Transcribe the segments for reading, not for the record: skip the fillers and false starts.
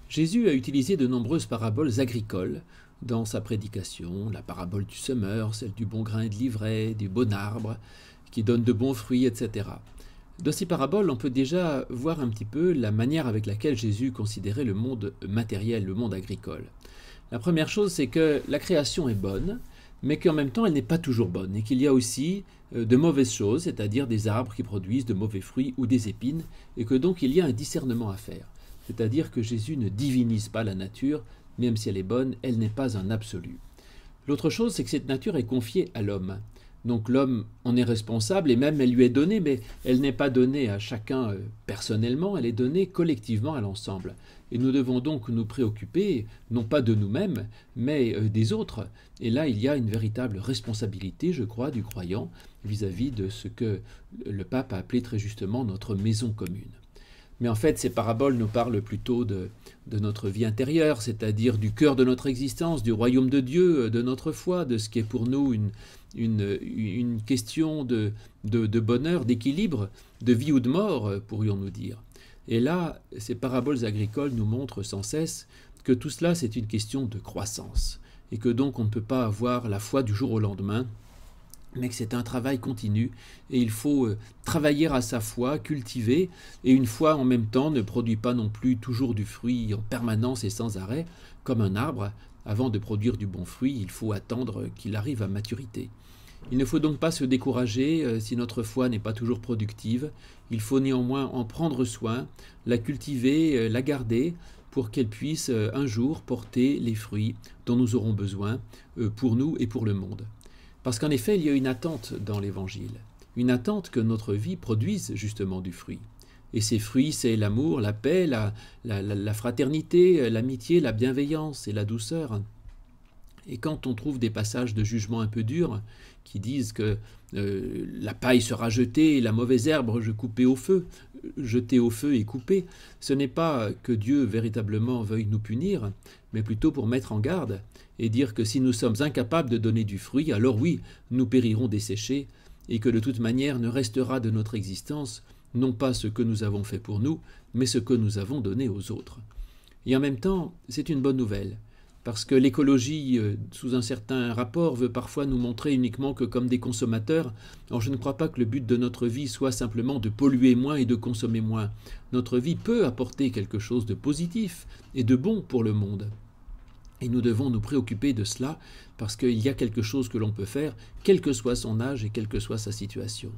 Jésus a utilisé de nombreuses paraboles agricoles dans sa prédication, la parabole du semeur, celle du bon grain de l'ivraie, du bon arbre qui donne de bons fruits, etc. Dans ces paraboles, on peut déjà voir un petit peu la manière avec laquelle Jésus considérait le monde matériel, le monde agricole. La première chose, c'est que la création est bonne, mais qu'en même temps, elle n'est pas toujours bonne, et qu'il y a aussi de mauvaises choses, c'est-à-dire des arbres qui produisent de mauvais fruits ou des épines, et que donc il y a un discernement à faire. C'est-à-dire que Jésus ne divinise pas la nature, même si elle est bonne, elle n'est pas un absolu. L'autre chose, c'est que cette nature est confiée à l'homme. Donc l'homme en est responsable et même elle lui est donnée, mais elle n'est pas donnée à chacun personnellement, elle est donnée collectivement à l'ensemble. Et nous devons donc nous préoccuper, non pas de nous-mêmes, mais des autres. Et là, il y a une véritable responsabilité, je crois, du croyant vis-à-vis de ce que le pape a appelé très justement notre maison commune. Mais en fait, ces paraboles nous parlent plutôt de notre vie intérieure, c'est-à-dire du cœur de notre existence, du royaume de Dieu, de notre foi, de ce qui est pour nous une question de bonheur, d'équilibre, de vie ou de mort, pourrions-nous dire. Et là, ces paraboles agricoles nous montrent sans cesse que tout cela, c'est une question de croissance, et que donc on ne peut pas avoir la foi du jour au lendemain, mais que c'est un travail continu et il faut travailler à sa foi, cultiver, et une foi en même temps ne produit pas non plus toujours du fruit en permanence et sans arrêt, comme un arbre. Avant de produire du bon fruit, il faut attendre qu'il arrive à maturité. Il ne faut donc pas se décourager si notre foi n'est pas toujours productive. Il faut néanmoins en prendre soin, la cultiver, la garder, pour qu'elle puisse un jour porter les fruits dont nous aurons besoin pour nous et pour le monde. Parce qu'en effet, il y a une attente dans l'Évangile, une attente que notre vie produise justement du fruit. Et ces fruits, c'est l'amour, la paix, la fraternité, l'amitié, la bienveillance et la douceur. Et quand on trouve des passages de jugement un peu durs, qui disent que la paille sera jetée et la mauvaise herbe jetée au feu et coupée, ce n'est pas que Dieu véritablement veuille nous punir, mais plutôt pour mettre en garde et dire que si nous sommes incapables de donner du fruit, alors oui, nous périrons desséchés, et que de toute manière ne restera de notre existence non pas ce que nous avons fait pour nous, mais ce que nous avons donné aux autres. Et en même temps, c'est une bonne nouvelle, parce que l'écologie, sous un certain rapport, veut parfois nous montrer uniquement que comme des consommateurs. Alors je ne crois pas que le but de notre vie soit simplement de polluer moins et de consommer moins. Notre vie peut apporter quelque chose de positif et de bon pour le monde. Et nous devons nous préoccuper de cela, parce qu'il y a quelque chose que l'on peut faire, quel que soit son âge et quelle que soit sa situation.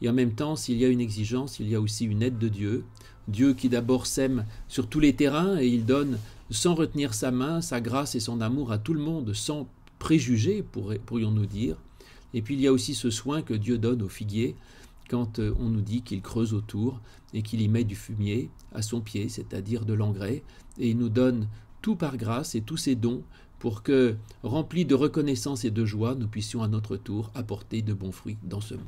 Et en même temps, s'il y a une exigence, il y a aussi une aide de Dieu. Dieu qui d'abord sème sur tous les terrains et il donne sans retenir sa main, sa grâce et son amour à tout le monde, sans préjugés, pourrions-nous dire. Et puis il y a aussi ce soin que Dieu donne au figuier quand on nous dit qu'il creuse autour et qu'il y met du fumier à son pied, c'est-à-dire de l'engrais, et il nous donne tout par grâce et tous ses dons pour que, remplis de reconnaissance et de joie, nous puissions à notre tour apporter de bons fruits dans ce monde.